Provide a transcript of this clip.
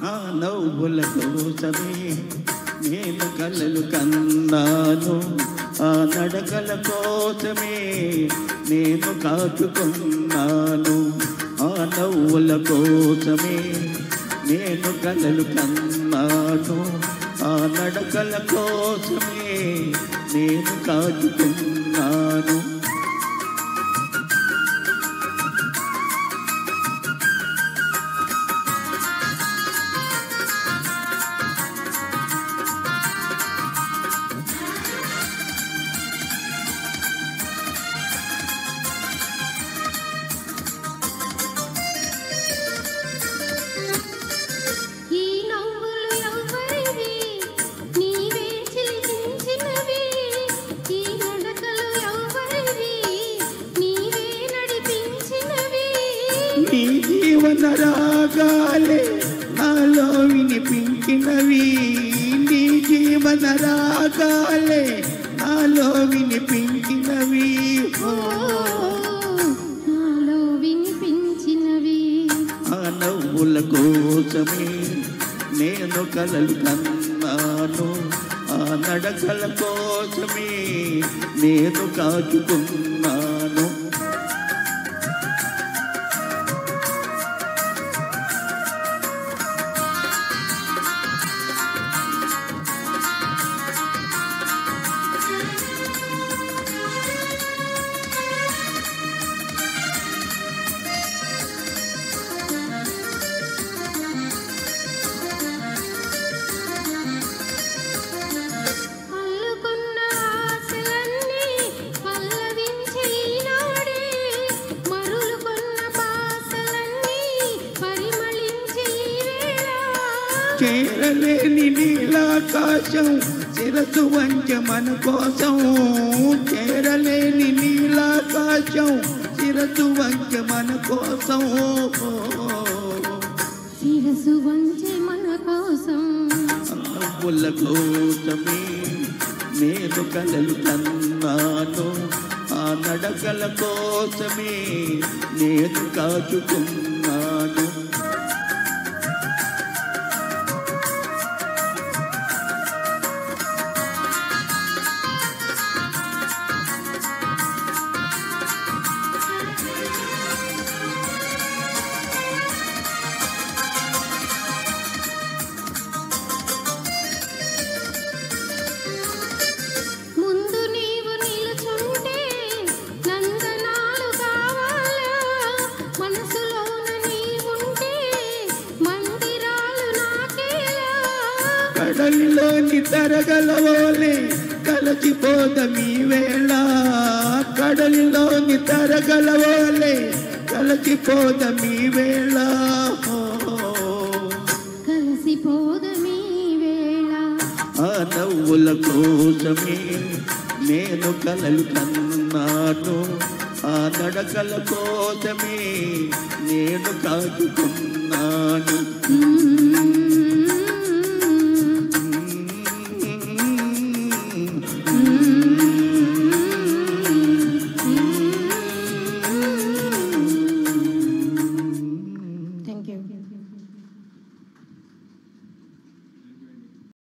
ఆ నవ్వుల కోసమే నేను కలలు కన్నాను, ఆ నడకల కోసమే నేను కాచుకున్నాను. ఆ నవ్వుల కోసమే నేను కలలు కన్నాను, ఆ నడకల కోసమే నేను కాచుకున్నాను. నీ జీవన రాగాలే నాలో వినిపించినవి, నీ జీవన రాగాలే నాలో వినిపించినవి, నాలో వినిపించినవి. ఆ నవ్వుల కోసమే నేను కలలు కన్నాను, ఆ నడకల కోసమే నేను కాచుకున్నాను. చేరలేని నీలాకాశం శిరసు వంచ మన కోసం, చేరలేని నీలాకాశం శిరసు వంచ మన కోసం, శిరసు వంచే మన కోసం. నవ్వుల కోసమే నేను కలలు కన్నాను, ఆ నడకల కోసమే నేను కాచుకున్నాను. కడలిలోని తరగలవోలే కలచిపోదమీ వేళ, కడలిలోని తరగలవోలే కలచిపోదమీ వేళ, కలిసిపోదమీ వేళ. ఆ నవ్వుల కోసమే నేను కలలు కన్నాను, ఆ నడకల కోసమే నేను కాచుకున్నాను. Thank you.